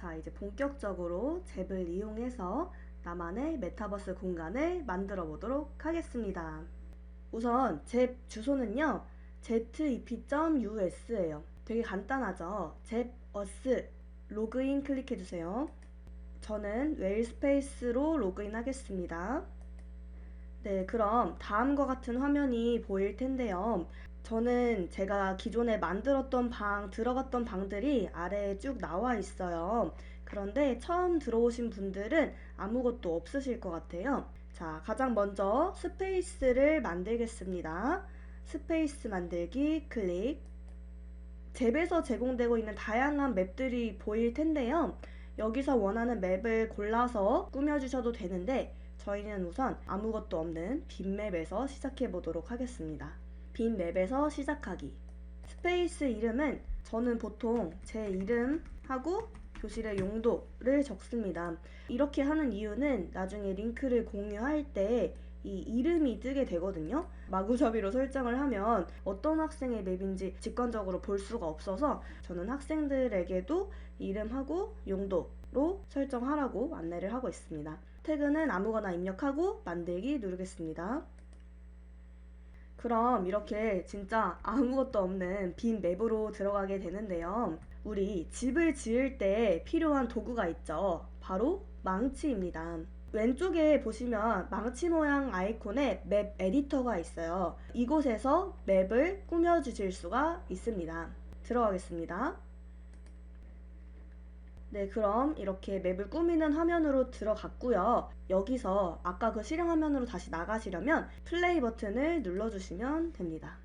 자, 이제 본격적으로 잽을 이용해서 나만의 메타버스 공간을 만들어 보도록 하겠습니다. 우선 잽 주소는요, zep.us예요. 되게 간단하죠? 잽어스 로그인 클릭해주세요. 저는 웨일스페이스로 로그인 하겠습니다. 네, 그럼 다음과 같은 화면이 보일 텐데요. 저는 제가 기존에 만들었던 들어갔던 방들이 아래에 쭉 나와 있어요. 그런데 처음 들어오신 분들은 아무것도 없으실 것 같아요. 자, 가장 먼저 스페이스를 만들겠습니다. 스페이스 만들기 클릭. 잽에서 제공되고 있는 다양한 맵들이 보일 텐데요. 여기서 원하는 맵을 골라서 꾸며주셔도 되는데 저희는 우선 아무것도 없는 빈 맵에서 시작해 보도록 하겠습니다. 빈 맵에서 시작하기. 스페이스 이름은 저는 보통 제 이름하고 교실의 용도를 적습니다. 이렇게 하는 이유는 나중에 링크를 공유할 때 이 이름이 뜨게 되거든요. 마구잡이로 설정을 하면 어떤 학생의 맵인지 직관적으로 볼 수가 없어서 저는 학생들에게도 이름하고 용도로 설정하라고 안내를 하고 있습니다. 태그는 아무거나 입력하고 만들기 누르겠습니다. 그럼 이렇게 진짜 아무것도 없는 빈 맵으로 들어가게 되는데요. 우리 집을 지을 때 필요한 도구가 있죠. 바로 망치입니다. 왼쪽에 보시면 망치 모양 아이콘에 맵 에디터가 있어요. 이곳에서 맵을 꾸며주실 수가 있습니다. 들어가겠습니다. 네, 그럼 이렇게 맵을 꾸미는 화면으로 들어갔고요. 여기서 아까 그 실행 화면으로 다시 나가시려면 플레이 버튼을 눌러주시면 됩니다.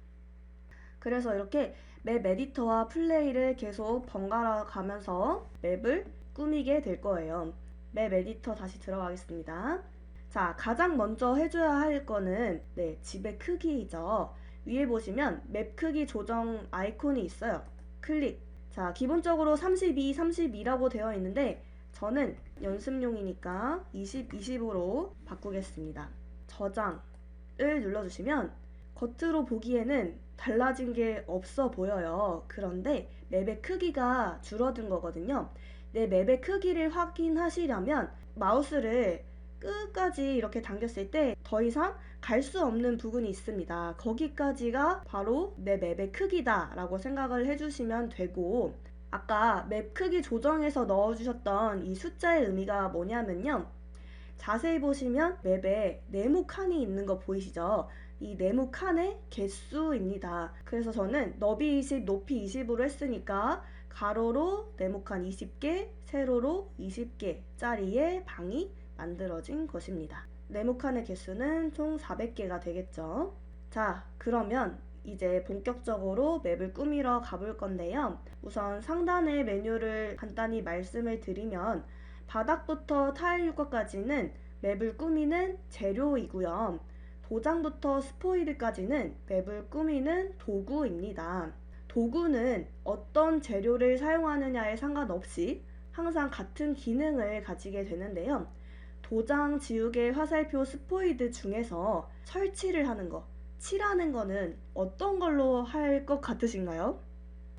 그래서 이렇게 맵 에디터와 플레이를 계속 번갈아 가면서 맵을 꾸미게 될 거예요. 맵 에디터 다시 들어가겠습니다. 자, 가장 먼저 해줘야 할 거는 집의 크기이죠. 위에 보시면 맵 크기 조정 아이콘이 있어요. 클릭. 자, 기본적으로 32라고 되어 있는데 저는 연습용이니까 20으로 바꾸겠습니다. 저장을 눌러주시면 겉으로 보기에는 달라진 게 없어 보여요. 그런데 맵의 크기가 줄어든 거거든요. 내 맵의 크기를 확인하시려면 마우스를 끝까지 이렇게 당겼을 때 더 이상 갈 수 없는 부분이 있습니다. 거기까지가 바로 내 맵의 크기다 라고 생각을 해주시면 되고, 아까 맵 크기 조정에서 넣어주셨던 이 숫자의 의미가 뭐냐면요, 자세히 보시면 맵에 네모 칸이 있는 거 보이시죠? 이 네모 칸의 개수입니다. 그래서 저는 너비 20, 높이 20으로 했으니까 가로로 네모칸 20개, 세로로 20개 짜리의 방이 만들어진 것입니다. 네모칸의 개수는 총 400개가 되겠죠. 자, 그러면 이제 본격적으로 맵을 꾸미러 가볼 건데요. 우선 상단의 메뉴를 간단히 말씀을 드리면 바닥부터 타일 효과까지는 맵을 꾸미는 재료이고요. 도장부터 스포이드까지는 맵을 꾸미는 도구입니다. 도구는 어떤 재료를 사용하느냐에 상관없이 항상 같은 기능을 가지게 되는데요. 도장, 지우개, 화살표, 스포이드 중에서 설치를 하는 거, 칠하는 거는 어떤 걸로 할 것 같으신가요?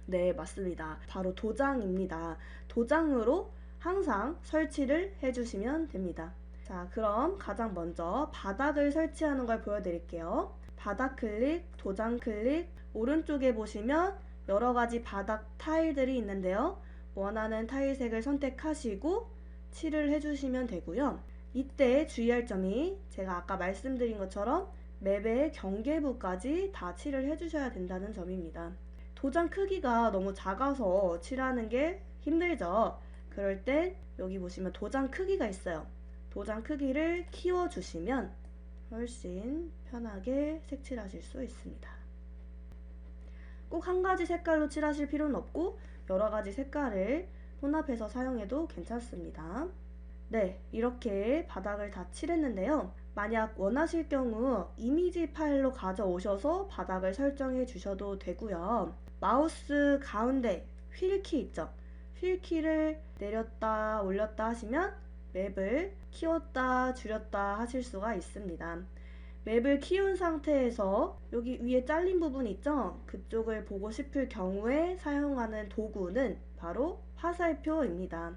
네, 맞습니다. 바로 도장입니다. 도장으로 항상 설치를 해주시면 됩니다. 자, 그럼 가장 먼저 바닥을 설치하는 걸 보여드릴게요. 바닥 클릭, 도장 클릭, 오른쪽에 보시면 여러 가지 바닥 타일들이 있는데요. 원하는 타일색을 선택하시고 칠을 해주시면 되고요. 이때 주의할 점이 제가 아까 말씀드린 것처럼 맵의 경계부까지 다 칠을 해주셔야 된다는 점입니다. 도장 크기가 너무 작아서 칠하는 게 힘들죠. 그럴 땐 여기 보시면 도장 크기가 있어요. 도장 크기를 키워주시면 훨씬 편하게 색칠하실 수 있습니다. 꼭 한 가지 색깔로 칠하실 필요는 없고 여러 가지 색깔을 혼합해서 사용해도 괜찮습니다. 네, 이렇게 바닥을 다 칠했는데요. 만약 원하실 경우 이미지 파일로 가져오셔서 바닥을 설정해 주셔도 되고요. 마우스 가운데 휠키 있죠? 휠키를 내렸다 올렸다 하시면 맵을 키웠다 줄였다 하실 수가 있습니다. 맵을 키운 상태에서 여기 위에 잘린 부분 있죠? 그쪽을 보고 싶을 경우에 사용하는 도구는 바로 화살표입니다.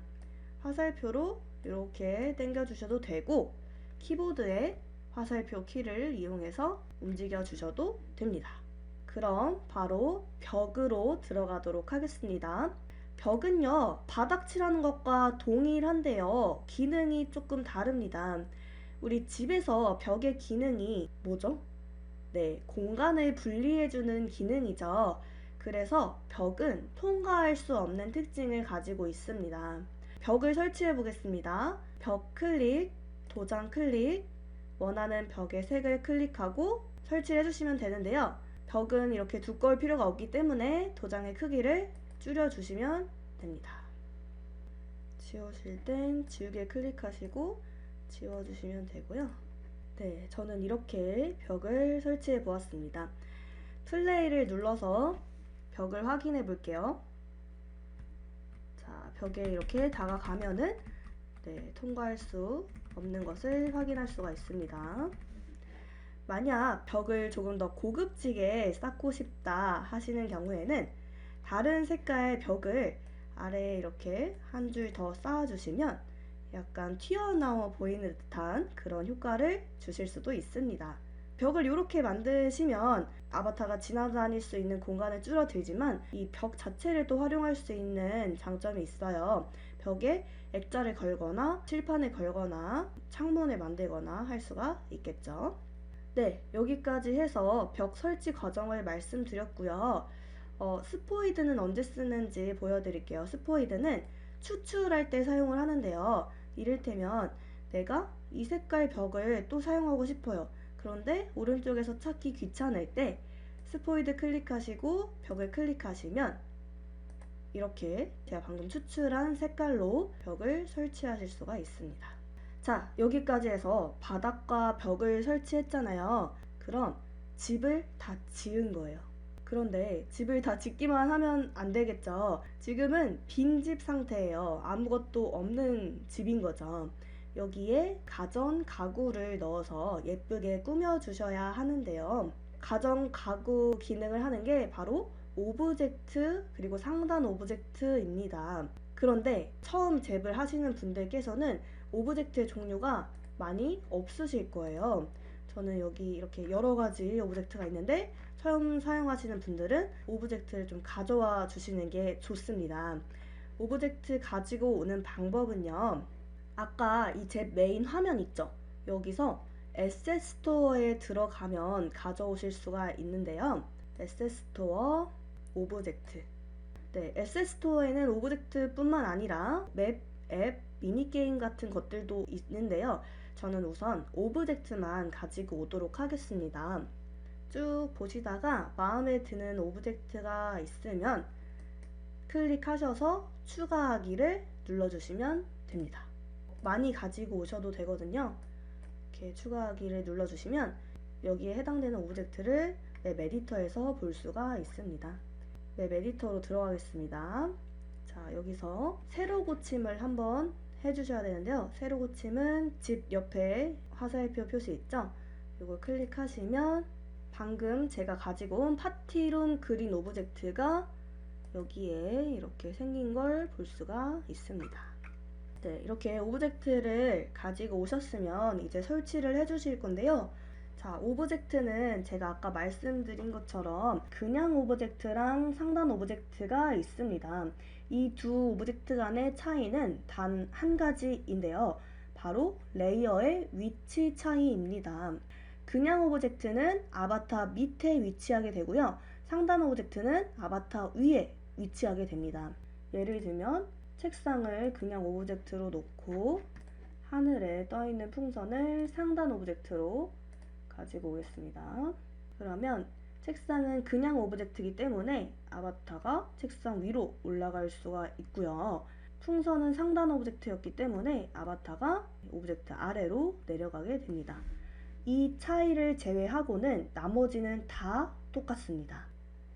화살표로 이렇게 당겨 주셔도 되고, 키보드에 화살표 키를 이용해서 움직여 주셔도 됩니다. 그럼 바로 벽으로 들어가도록 하겠습니다. 벽은요, 바닥 칠하는 것과 동일한데요, 기능이 조금 다릅니다. 우리 집에서 벽의 기능이 뭐죠? 네, 공간을 분리해주는 기능이죠. 그래서 벽은 통과할 수 없는 특징을 가지고 있습니다. 벽을 설치해 보겠습니다. 벽 클릭, 도장 클릭, 원하는 벽의 색을 클릭하고 설치해 주시면 되는데요. 벽은 이렇게 두꺼울 필요가 없기 때문에 도장의 크기를 줄여주시면 됩니다. 지우실 땐 지우개 클릭하시고 지워주시면 되고요. 네, 저는 이렇게 벽을 설치해 보았습니다. 플레이를 눌러서 벽을 확인해 볼게요. 자, 벽에 이렇게 다가가면은 통과할 수 없는 것을 확인할 수가 있습니다. 만약 벽을 조금 더 고급지게 쌓고 싶다 하시는 경우에는 다른 색깔 벽을 아래에 이렇게 한 줄 더 쌓아주시면 약간 튀어나와 보이는 듯한 그런 효과를 주실 수도 있습니다. 벽을 이렇게 만드시면 아바타가 지나다닐 수 있는 공간을 줄어들지만 이 벽 자체를 또 활용할 수 있는 장점이 있어요. 벽에 액자를 걸거나 칠판을 걸거나 창문을 만들거나 할 수가 있겠죠. 네, 여기까지 해서 벽 설치 과정을 말씀드렸고요. 스포이드는 언제 쓰는지 보여드릴게요. 스포이드는 추출할 때 사용을 하는데요. 이를테면 내가 이 색깔 벽을 또 사용하고 싶어요. 그런데 오른쪽에서 찾기 귀찮을 때 스포이드 클릭하시고 벽을 클릭하시면 이렇게 제가 방금 추출한 색깔로 벽을 설치하실 수가 있습니다. 자, 여기까지 해서 바닥과 벽을 설치했잖아요. 그럼 집을 다 지은 거예요. 그런데 집을 다 짓기만 하면 안 되겠죠. 지금은 빈집 상태예요. 아무것도 없는 집인 거죠. 여기에 가전 가구를 넣어서 예쁘게 꾸며 주셔야 하는데요. 가전 가구 기능을 하는 게 바로 오브젝트 그리고 상단 오브젝트입니다. 그런데 처음 잽을 하시는 분들께서는 오브젝트의 종류가 많이 없으실 거예요. 저는 여기 이렇게 여러 가지 오브젝트가 있는데 처음 사용하시는 분들은 오브젝트를 좀 가져와 주시는 게 좋습니다. 오브젝트 가지고 오는 방법은요. 아까 이 제 메인 화면 있죠? 여기서 에셋 스토어에 들어가면 가져오실 수가 있는데요. 에셋 스토어 오브젝트. 네, 에셋 스토어에는 오브젝트뿐만 아니라 맵, 앱, 미니게임 같은 것들도 있는데요. 저는 우선 오브젝트만 가지고 오도록 하겠습니다. 쭉 보시다가 마음에 드는 오브젝트가 있으면 클릭하셔서 추가하기를 눌러주시면 됩니다. 많이 가지고 오셔도 되거든요. 이렇게 추가하기를 눌러주시면 여기에 해당되는 오브젝트를 웹 에디터에서 볼 수가 있습니다. 웹 에디터로 들어가겠습니다. 자, 여기서 세로 고침을 한번 해주셔야 되는데요. 세로 고침은 집 옆에 화살표 표시 있죠? 이걸 클릭하시면 방금 제가 가지고 온 파티룸 그린 오브젝트가 여기에 이렇게 생긴 걸 볼 수가 있습니다. 네, 이렇게 오브젝트를 가지고 오셨으면 이제 설치를 해주실 건데요. 자, 오브젝트는 제가 아까 말씀드린 것처럼 그냥 오브젝트랑 상단 오브젝트가 있습니다. 이 두 오브젝트 간의 차이는 단 한 가지인데요. 바로 레이어의 위치 차이입니다. 그냥 오브젝트는 아바타 밑에 위치하게 되고요. 상단 오브젝트는 아바타 위에 위치하게 됩니다. 예를 들면 책상을 그냥 오브젝트로 놓고 하늘에 떠있는 풍선을 상단 오브젝트로 가지고 오겠습니다. 그러면 책상은 그냥 오브젝트이기 때문에 아바타가 책상 위로 올라갈 수가 있고요. 풍선은 상단 오브젝트였기 때문에 아바타가 오브젝트 아래로 내려가게 됩니다. 이 차이를 제외하고는 나머지는 다 똑같습니다.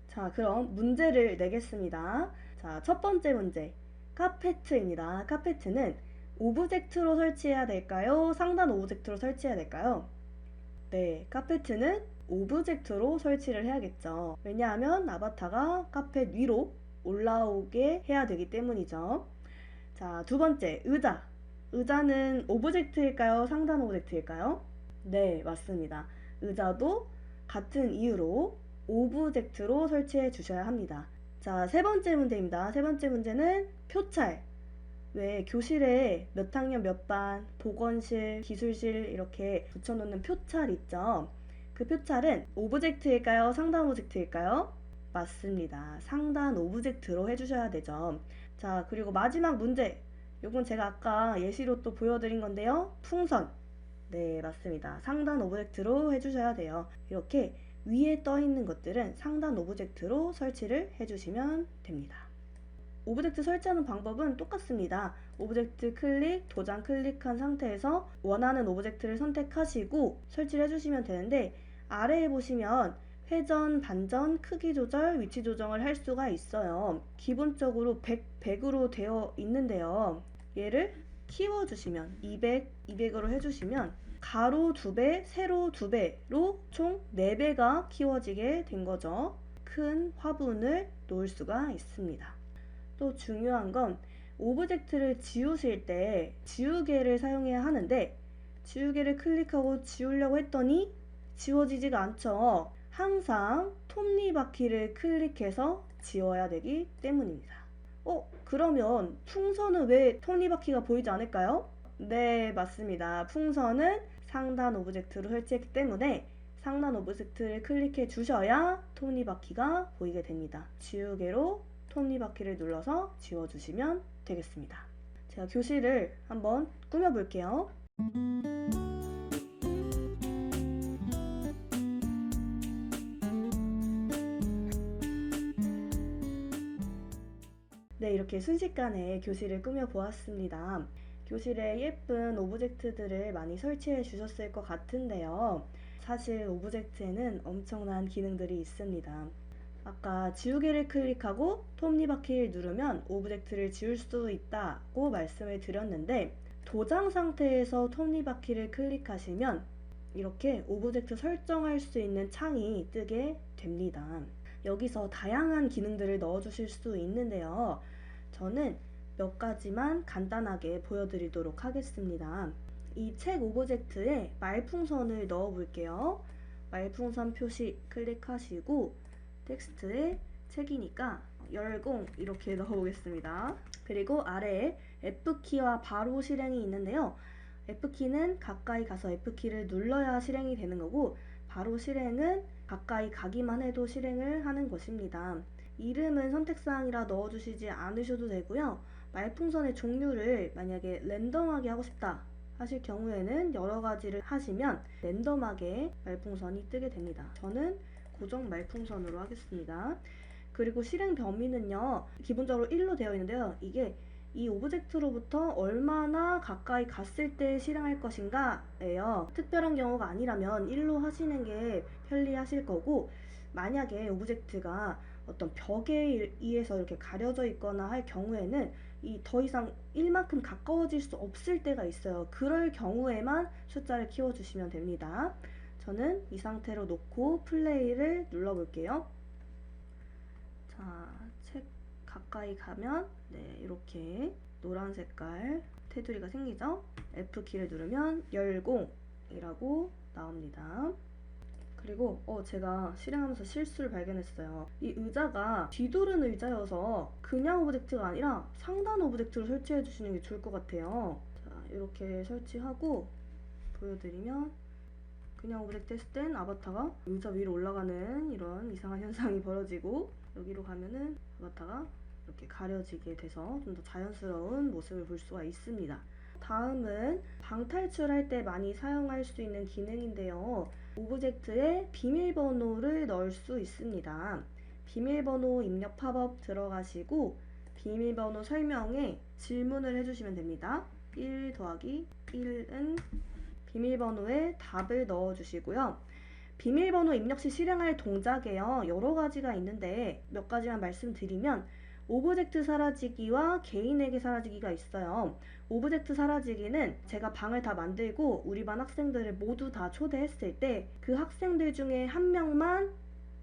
자, 그럼 문제를 내겠습니다. 자, 첫 번째 문제. 카페트입니다. 카페트는 오브젝트로 설치해야 될까요? 상단 오브젝트로 설치해야 될까요? 네, 카페트는 오브젝트로 설치를 해야겠죠. 왜냐하면 아바타가 카펫 위로 올라오게 해야 되기 때문이죠. 자, 두 번째, 의자. 의자는 오브젝트일까요? 상단 오브젝트일까요? 네, 맞습니다. 의자도 같은 이유로 오브젝트로 설치해 주셔야 합니다. 자, 세 번째 문제입니다. 세 번째 문제는 표찰. 왜 교실에 몇 학년 몇 반, 보건실, 기술실 이렇게 붙여놓는 표찰 있죠? 그 표찰은 오브젝트일까요? 상단 오브젝트일까요? 맞습니다. 상단 오브젝트로 해주셔야 되죠. 자, 그리고 마지막 문제. 요건 제가 아까 예시로 또 보여드린 건데요. 풍선. 네, 맞습니다. 상단 오브젝트로 해주셔야 돼요. 이렇게 위에 떠 있는 것들은 상단 오브젝트로 설치를 해주시면 됩니다. 오브젝트 설치하는 방법은 똑같습니다. 오브젝트 클릭, 도장 클릭한 상태에서 원하는 오브젝트를 선택하시고 설치를 해주시면 되는데, 아래에 보시면 회전, 반전, 크기 조절, 위치 조정을 할 수가 있어요. 기본적으로 100으로 되어 있는데요. 얘를 키워주시면 200으로 해주시면 가로 2배, 세로 2배로 총 4배가 키워지게 된 거죠. 큰 화분을 놓을 수가 있습니다. 또 중요한 건 오브젝트를 지우실 때 지우개를 사용해야 하는데, 지우개를 클릭하고 지우려고 했더니 지워지지가 않죠. 항상 톱니바퀴를 클릭해서 지워야 되기 때문입니다. 그러면 풍선은 왜 톱니바퀴가 보이지 않을까요? 네, 맞습니다. 풍선은 상단 오브젝트로 설치했기 때문에 상단 오브젝트를 클릭해 주셔야 톱니바퀴가 보이게 됩니다. 지우개로 톱니바퀴를 눌러서 지워주시면 되겠습니다. 제가 교실을 한번 꾸며볼게요. 네, 이렇게 순식간에 교실을 꾸며보았습니다. 교실에 예쁜 오브젝트들을 많이 설치해 주셨을 것 같은데요. 사실 오브젝트에는 엄청난 기능들이 있습니다. 아까 지우개를 클릭하고 톱니바퀴를 누르면 오브젝트를 지울 수 있다고 말씀을 드렸는데, 도장 상태에서 톱니바퀴를 클릭하시면 이렇게 오브젝트 설정할 수 있는 창이 뜨게 됩니다. 여기서 다양한 기능들을 넣어주실 수 있는데요. 저는 몇 가지만 간단하게 보여드리도록 하겠습니다. 이 책 오브젝트에 말풍선을 넣어 볼게요. 말풍선 표시 클릭하시고 텍스트에 책이니까 열공 이렇게 넣어보겠습니다. 그리고 아래에 F키와 바로 실행이 있는데요. F키는 가까이 가서 F키를 눌러야 실행이 되는 거고, 바로 실행은 가까이 가기만 해도 실행을 하는 것입니다. 이름은 선택사항이라 넣어주시지 않으셔도 되고요. 말풍선의 종류를 만약에 랜덤하게 하고 싶다 하실 경우에는 여러 가지를 하시면 랜덤하게 말풍선이 뜨게 됩니다. 저는 고정 말풍선으로 하겠습니다. 그리고 실행 범위는요, 기본적으로 1로 되어 있는데요. 이게 이 오브젝트로부터 얼마나 가까이 갔을 때 실행할 것인가 예요. 특별한 경우가 아니라면 1로 하시는 게 편리하실 거고, 만약에 오브젝트가 어떤 벽에 의해서 이렇게 가려져 있거나 할 경우에는 이 더 이상 1만큼 가까워질 수 없을 때가 있어요. 그럴 경우에만 숫자를 키워주시면 됩니다. 저는 이 상태로 놓고 플레이를 눌러볼게요. 자, 책 가까이 가면 네, 이렇게 노란 색깔 테두리가 생기죠? F키를 누르면 열공이라고 나옵니다. 그리고 제가 실행하면서 실수를 발견했어요. 이 의자가 뒤도는 의자여서 그냥 오브젝트가 아니라 상단 오브젝트로 설치해 주시는 게 좋을 것 같아요. 자, 이렇게 설치하고 보여드리면 그냥 오브젝트 했을 땐 아바타가 의자 위로 올라가는 이런 이상한 현상이 벌어지고, 여기로 가면은 아바타가 이렇게 가려지게 돼서 좀 더 자연스러운 모습을 볼 수가 있습니다. 다음은 방탈출할 때 많이 사용할 수 있는 기능인데요. 오브젝트에 비밀번호를 넣을 수 있습니다. 비밀번호 입력 팝업 들어가시고 비밀번호 설명에 질문을 해주시면 됩니다. 1 더하기 1은 비밀번호에 답을 넣어주시고요. 비밀번호 입력 시 실행할 동작에요, 여러 가지가 있는데 몇 가지만 말씀드리면 오브젝트 사라지기와 개인에게 사라지기가 있어요. 오브젝트 사라지기는 제가 방을 다 만들고 우리 반 학생들을 모두 다 초대했을 때 그 학생들 중에 한 명만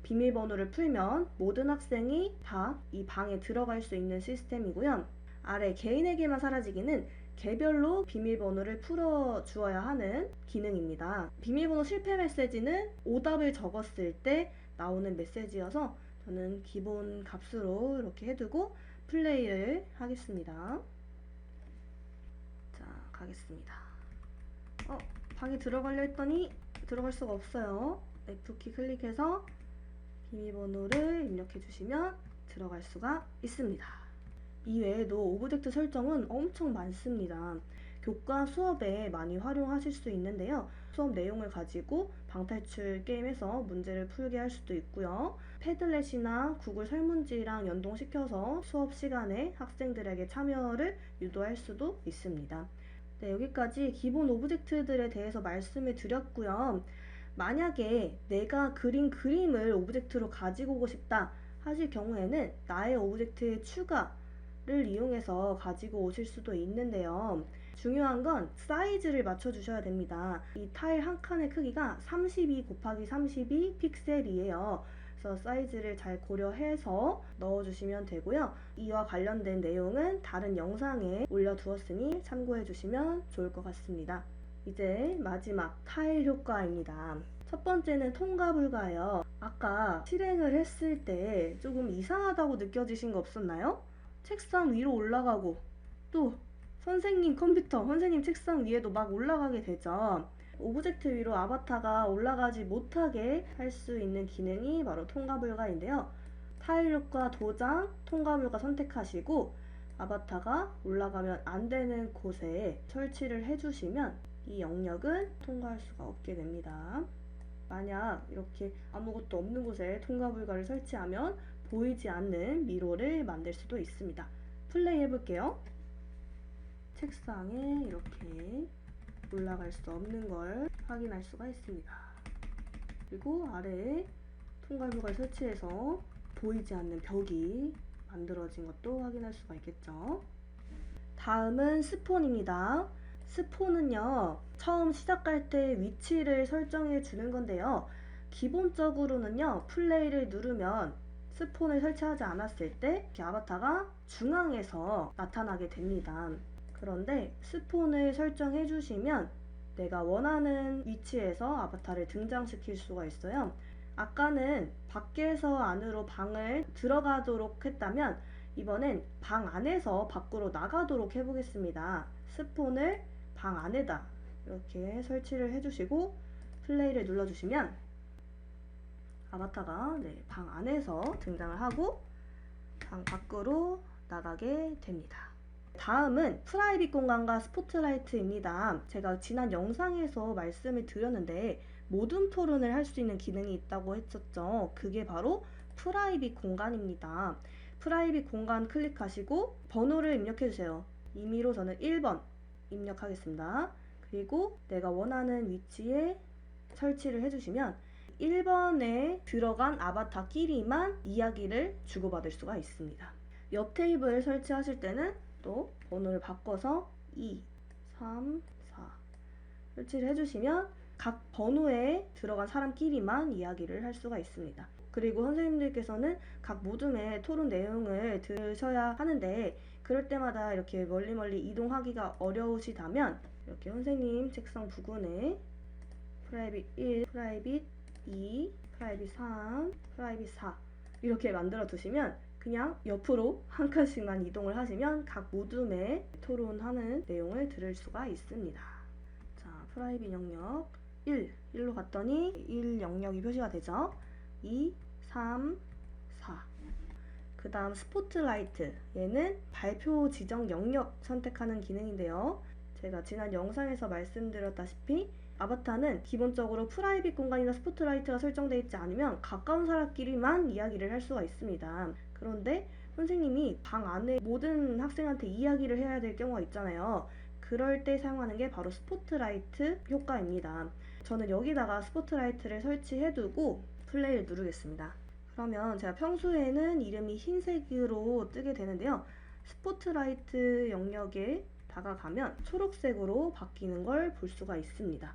비밀번호를 풀면 모든 학생이 다 이 방에 들어갈 수 있는 시스템이고요. 아래 개인에게만 사라지기는 개별로 비밀번호를 풀어주어야 하는 기능입니다. 비밀번호 실패 메시지는 오답을 적었을 때 나오는 메시지여서 저는 기본 값으로 이렇게 해두고 플레이를 하겠습니다. 자, 가겠습니다. 방에 들어가려 했더니 들어갈 수가 없어요. F키 클릭해서 비밀번호를 입력해 주시면 들어갈 수가 있습니다. 이외에도 오브젝트 설정은 엄청 많습니다. 교과 수업에 많이 활용하실 수 있는데요. 수업 내용을 가지고 방탈출 게임에서 문제를 풀게 할 수도 있고요. 패들렛이나 구글 설문지랑 연동시켜서 수업 시간에 학생들에게 참여를 유도할 수도 있습니다. 네, 여기까지 기본 오브젝트들에 대해서 말씀을 드렸고요. 만약에 내가 그린 그림을 오브젝트로 가지고 오고 싶다 하실 경우에는 나의 오브젝트의 추가를 이용해서 가지고 오실 수도 있는데요. 중요한 건 사이즈를 맞춰주셔야 됩니다. 이 타일 한 칸의 크기가 32 곱하기 32 픽셀이에요. 그래서 사이즈를 잘 고려해서 넣어주시면 되고요. 이와 관련된 내용은 다른 영상에 올려두었으니 참고해 주시면 좋을 것 같습니다. 이제 마지막 타일 효과입니다. 첫 번째는 통과 불가예요. 아까 실행을 했을 때 조금 이상하다고 느껴지신 거 없었나요? 책상 위로 올라가고 또 선생님 컴퓨터, 선생님 책상 위에도 막 올라가게 되죠. 오브젝트 위로 아바타가 올라가지 못하게 할 수 있는 기능이 바로 통과 불가인데요. 타일 효과 도장, 통과 불가 선택하시고 아바타가 올라가면 안 되는 곳에 설치를 해주시면 이 영역은 통과할 수가 없게 됩니다. 만약 이렇게 아무것도 없는 곳에 통과 불가를 설치하면 보이지 않는 미로를 만들 수도 있습니다. 플레이 해볼게요. 책상에 이렇게 올라갈 수 없는 걸 확인할 수가 있습니다. 그리고 아래에 통과 불가를 설치해서 보이지 않는 벽이 만들어진 것도 확인할 수가 있겠죠. 다음은 스폰입니다. 스폰은요, 처음 시작할 때 위치를 설정해 주는 건데요. 기본적으로는요, 플레이를 누르면 스폰을 설치하지 않았을 때 이렇게 아바타가 중앙에서 나타나게 됩니다. 그런데 스폰을 설정해 주시면 내가 원하는 위치에서 아바타를 등장시킬 수가 있어요. 아까는 밖에서 안으로 방을 들어가도록 했다면 이번엔 방 안에서 밖으로 나가도록 해보겠습니다. 스폰을 방 안에다 이렇게 설치를 해주시고 플레이를 눌러주시면 아바타가 방 안에서 등장을 하고 방 밖으로 나가게 됩니다. 다음은 프라이빗 공간과 스포트라이트입니다. 제가 지난 영상에서 말씀을 드렸는데 모둠 토론을 할 수 있는 기능이 있다고 했었죠. 그게 바로 프라이빗 공간입니다. 프라이빗 공간 클릭하시고 번호를 입력해주세요. 임의로 저는 1번 입력하겠습니다. 그리고 내가 원하는 위치에 설치를 해주시면 1번에 들어간 아바타끼리만 이야기를 주고받을 수가 있습니다. 옆 테이블 설치하실 때는 또 번호를 바꿔서 2, 3, 4 설치를 해주시면 각 번호에 들어간 사람끼리만 이야기를 할 수가 있습니다. 그리고 선생님들께서는 각 모둠의 토론 내용을 들으셔야 하는데 그럴 때마다 이렇게 멀리 이동하기가 어려우시다면 이렇게 선생님 책상 부근에 프라이빗 1, 프라이빗 2, 프라이빗 3, 프라이빗 4 이렇게 만들어 두시면 그냥 옆으로 한 칸씩만 이동을 하시면 각 모둠의 토론하는 내용을 들을 수가 있습니다. 자, 프라이빗 영역 1로 갔더니 1 영역이 표시가 되죠. 2, 3, 4. 그 다음 스포트라이트, 얘는 발표 지정 영역 선택하는 기능인데요. 제가 지난 영상에서 말씀드렸다시피 아바타는 기본적으로 프라이빗 공간이나 스포트라이트가 설정되어 있지 않으면 가까운 사람끼리만 이야기를 할 수가 있습니다. 그런데 선생님이 방 안에 모든 학생한테 이야기를 해야 될 경우가 있잖아요. 그럴 때 사용하는 게 바로 스포트라이트 효과입니다. 저는 여기다가 스포트라이트를 설치해두고 플레이를 누르겠습니다. 그러면 제가 평소에는 이름이 흰색으로 뜨게 되는데요. 스포트라이트 영역에 다가가면 초록색으로 바뀌는 걸 볼 수가 있습니다.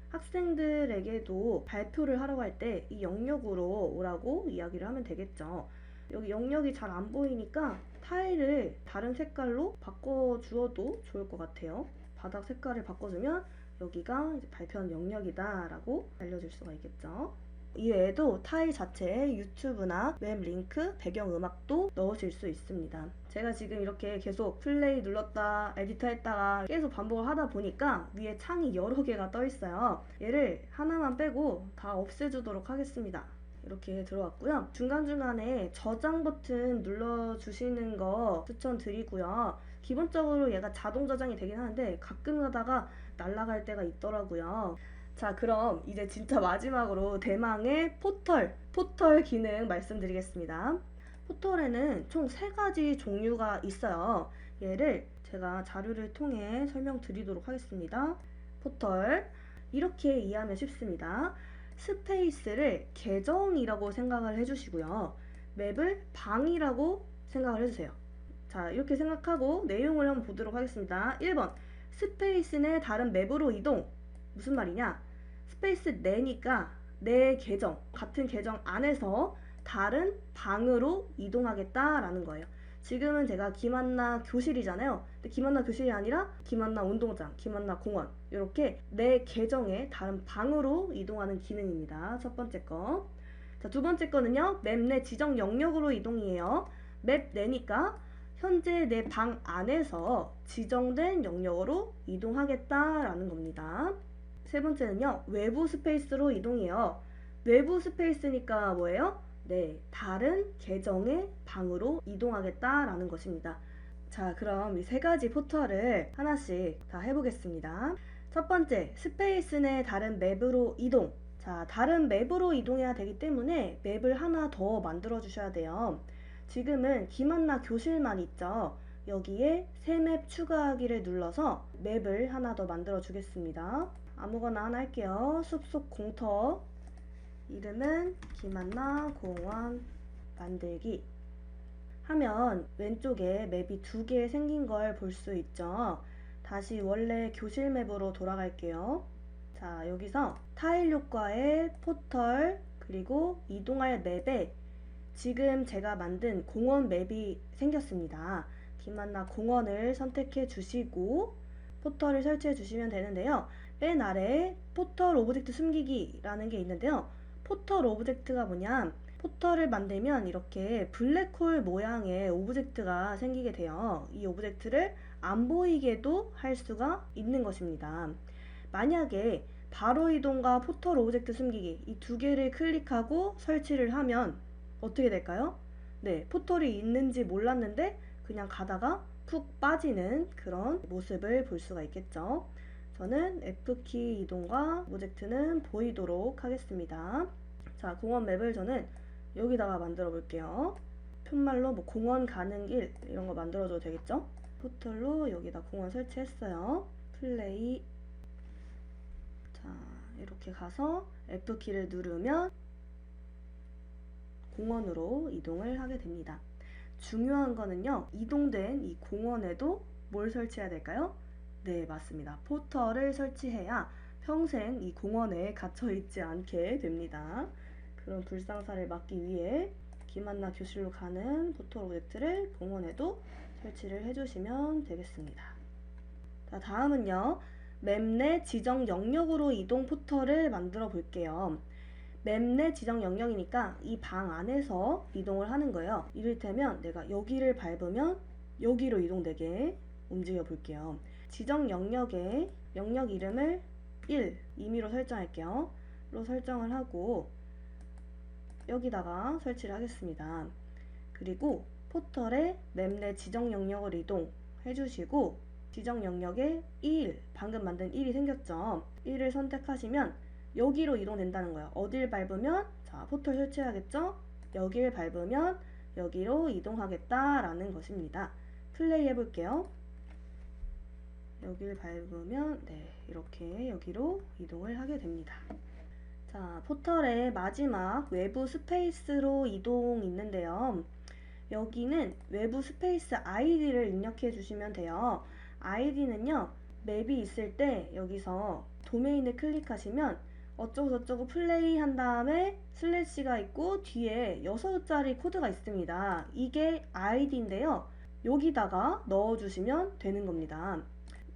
학생들에게도 발표를 하러 갈 때 이 영역으로 오라고 이야기를 하면 되겠죠. 여기 영역이 잘 안 보이니까 타일을 다른 색깔로 바꿔주어도 좋을 것 같아요. 바닥 색깔을 바꿔주면 여기가 이제 발표한 영역이다 라고 알려줄 수가 있겠죠. 이외에도 타일 자체에 유튜브나 웹 링크, 배경음악도 넣으실 수 있습니다. 제가 지금 이렇게 계속 플레이 눌렀다 에디터 했다가 계속 반복을 하다 보니까 위에 창이 여러 개가 떠 있어요. 얘를 하나만 빼고 다 없애주도록 하겠습니다. 이렇게 들어왔고요. 중간중간에 저장 버튼 눌러주시는 거 추천드리고요. 기본적으로 얘가 자동 저장이 되긴 하는데 가끔 가다가 날아갈 때가 있더라고요. 자, 그럼 이제 진짜 마지막으로 대망의 포털 기능 말씀드리겠습니다. 포털에는 총 3가지 종류가 있어요. 얘를 제가 자료를 통해 설명드리도록 하겠습니다. 포털, 이렇게 이해하면 쉽습니다. 스페이스를 계정이라고 생각을 해주시고요. 맵을 방이라고 생각을 해주세요. 자, 이렇게 생각하고 내용을 한번 보도록 하겠습니다. 1번, 스페이스 내 다른 맵으로 이동. 무슨 말이냐? 스페이스 내니까 내 계정, 같은 계정 안에서 다른 방으로 이동하겠다라는 거예요. 지금은 제가 김한나 교실이잖아요. 근데 김한나 교실이 아니라 김한나 운동장, 김한나 공원, 이렇게 내 계정의 다른 방으로 이동하는 기능입니다. 첫 번째 거. 자, 두 번째 거는요. 맵 내 지정 영역으로 이동이에요. 맵 내니까 현재 내 방 안에서 지정된 영역으로 이동하겠다라는 겁니다. 세 번째는요. 외부 스페이스로 이동이에요. 외부 스페이스니까 뭐예요? 네, 다른 계정의 방으로 이동하겠다라는 것입니다. 자, 그럼 이 3가지 포털을 하나씩 다 해보겠습니다. 첫 번째, 스페이스 내 다른 맵으로 이동. 자, 다른 맵으로 이동해야 되기 때문에 맵을 하나 더 만들어 주셔야 돼요. 지금은 김한나 교실만 있죠. 여기에 새 맵 추가하기를 눌러서 맵을 하나 더 만들어 주겠습니다. 아무거나 하나 할게요. 숲속 공터, 이름은 김한나 공원 만들기 하면 왼쪽에 맵이 2개 생긴 걸 볼 수 있죠. 다시 원래 교실 맵으로 돌아갈게요. 자, 여기서 타일 효과의 포털, 그리고 이동할 맵에 지금 제가 만든 공원 맵이 생겼습니다. 김한나 공원을 선택해 주시고 포털을 설치해 주시면 되는데요. 맨 아래에 포털 오브젝트 숨기기라는 게 있는데요. 포털 오브젝트가 뭐냐? 포털을 만들면 이렇게 블랙홀 모양의 오브젝트가 생기게 돼요. 이 오브젝트를 안 보이게도 할 수가 있는 것입니다. 만약에 바로 이동과 포털 오브젝트 숨기기 이 2개를 클릭하고 설치를 하면 어떻게 될까요? 네, 포털이 있는지 몰랐는데 그냥 가다가 푹 빠지는 그런 모습을 볼 수가 있겠죠. 저는 F키 이동과 오브젝트는 보이도록 하겠습니다. 자, 공원 맵을 저는 여기다가 만들어 볼게요. 편말로 뭐 공원 가는 길 이런 거 만들어줘도 되겠죠? 포털로 여기다 공원 설치했어요. 플레이. 자, 이렇게 가서 F키를 누르면 공원으로 이동을 하게 됩니다. 중요한 거는요. 이동된 이 공원에도 뭘 설치해야 될까요? 네, 맞습니다. 포털을 설치해야 평생 이 공원에 갇혀 있지 않게 됩니다. 그런 불상사를 막기 위해 김한나 교실로 가는 포털 오브젝트를 공원에도 설치를 해주시면 되겠습니다. 자, 다음은요. 맵 내 지정 영역으로 이동 포털을 만들어 볼게요. 맵 내 지정 영역이니까 이 방 안에서 이동을 하는 거예요. 이를테면 내가 여기를 밟으면 여기로 이동되게 움직여 볼게요. 지정 영역에 영역 이름을 1 임의로 설정할게요. 로 설정을 하고 여기다가 설치를 하겠습니다. 그리고 포털에 맵 내 지정 영역을 이동 해주시고 지정 영역에 1 방금 만든 1이 생겼죠. 1을 선택하시면 여기로 이동된다는 거예요. 어딜 밟으면 자, 포털 설치해야겠죠? 여기를 밟으면 여기로 이동하겠다라는 것입니다. 플레이 해볼게요. 여기를 밟으면 네, 이렇게 여기로 이동을 하게 됩니다. 자, 포털의 마지막 외부 스페이스로 이동 있는데요. 여기는 외부 스페이스 아이디를 입력해 주시면 돼요. 아이디는요, 맵이 있을 때 여기서 도메인을 클릭하시면 어쩌고저쩌고 플레이 한 다음에 슬래시가 있고 뒤에 6자리 코드가 있습니다. 이게 아이디인데요. 여기다가 넣어주시면 되는 겁니다.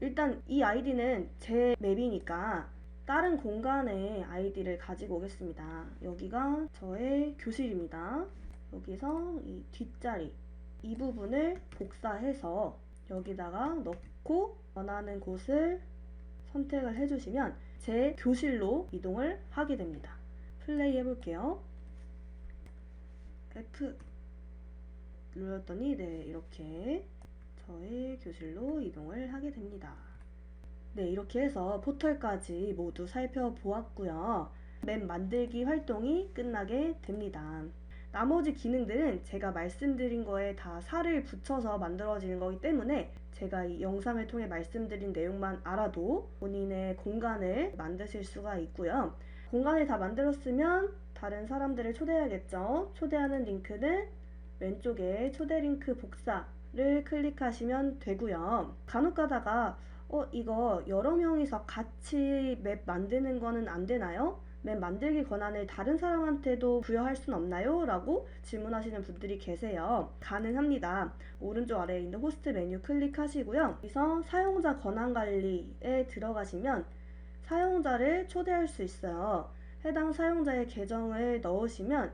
일단 이 아이디는 제 맵이니까 다른 공간의 아이디를 가지고 오겠습니다. 여기가 저의 교실입니다. 여기서 이 뒷자리 이 부분을 복사해서 여기다가 넣고 원하는 곳을 선택을 해주시면 제 교실로 이동을 하게 됩니다. 플레이 해볼게요. F 눌렀더니 네, 이렇게 저의 교실로 이동을 하게 됩니다. 네, 이렇게 해서 포털까지 모두 살펴보았고요. 맵 만들기 활동이 끝나게 됩니다. 나머지 기능들은 제가 말씀드린 거에 다 살을 붙여서 만들어지는 거기 때문에 제가 이 영상을 통해 말씀드린 내용만 알아도 본인의 공간을 만드실 수가 있고요. 공간을 다 만들었으면 다른 사람들을 초대해야겠죠. 초대하는 링크는 왼쪽에 초대 링크 복사를 클릭하시면 되고요. 간혹 가다가 이거 여러 명이서 같이 맵 만드는 거는 안 되나요? 맵 만들기 권한을 다른 사람한테도 부여할 순 없나요? 라고 질문하시는 분들이 계세요. 가능합니다. 오른쪽 아래에 있는 호스트 메뉴 클릭하시고요. 여기서 사용자 권한 관리에 들어가시면 사용자를 초대할 수 있어요. 해당 사용자의 계정을 넣으시면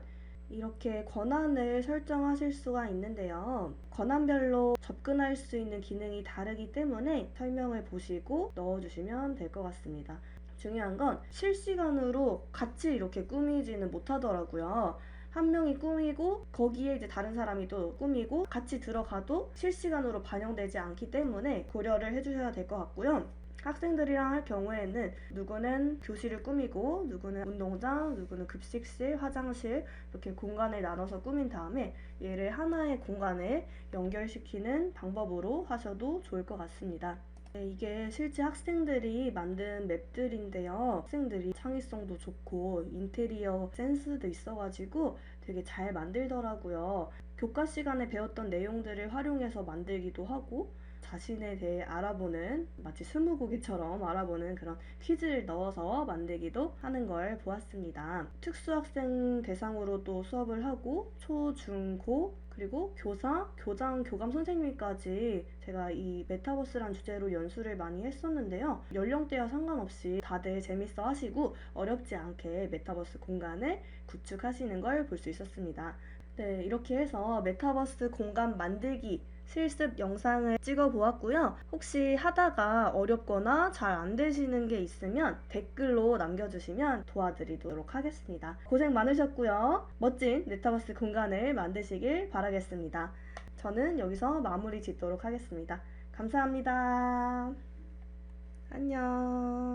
이렇게 권한을 설정하실 수가 있는데요. 권한별로 접근할 수 있는 기능이 다르기 때문에 설명을 보시고 넣어주시면 될 것 같습니다. 중요한 건 실시간으로 같이 이렇게 꾸미지는 못하더라고요. 한 명이 꾸미고 거기에 이제 다른 사람이 또 꾸미고 같이 들어가도 실시간으로 반영되지 않기 때문에 고려를 해주셔야 될 것 같고요. 학생들이랑 할 경우에는 누구는 교실을 꾸미고 누구는 운동장, 누구는 급식실, 화장실 이렇게 공간을 나눠서 꾸민 다음에 얘를 하나의 공간에 연결시키는 방법으로 하셔도 좋을 것 같습니다. 네, 이게 실제 학생들이 만든 맵들인데요. 학생들이 창의성도 좋고 인테리어 센스도 있어가지고 되게 잘 만들더라고요. 교과 시간에 배웠던 내용들을 활용해서 만들기도 하고 자신에 대해 알아보는 마치 스무고개처럼 알아보는 그런 퀴즈를 넣어서 만들기도 하는 걸 보았습니다. 특수학생 대상으로도 수업을 하고 초, 중, 고 그리고 교사, 교장, 교감 선생님까지 제가 이 메타버스란 주제로 연수를 많이 했었는데요. 연령대와 상관없이 다들 재밌어 하시고 어렵지 않게 메타버스 공간을 구축하시는 걸 볼 수 있었습니다. 네, 이렇게 해서 메타버스 공간 만들기 실습 영상을 찍어 보았고요. 혹시 하다가 어렵거나 잘 안 되시는 게 있으면 댓글로 남겨주시면 도와드리도록 하겠습니다. 고생 많으셨고요. 멋진 메타버스 공간을 만드시길 바라겠습니다. 저는 여기서 마무리 짓도록 하겠습니다. 감사합니다. 안녕.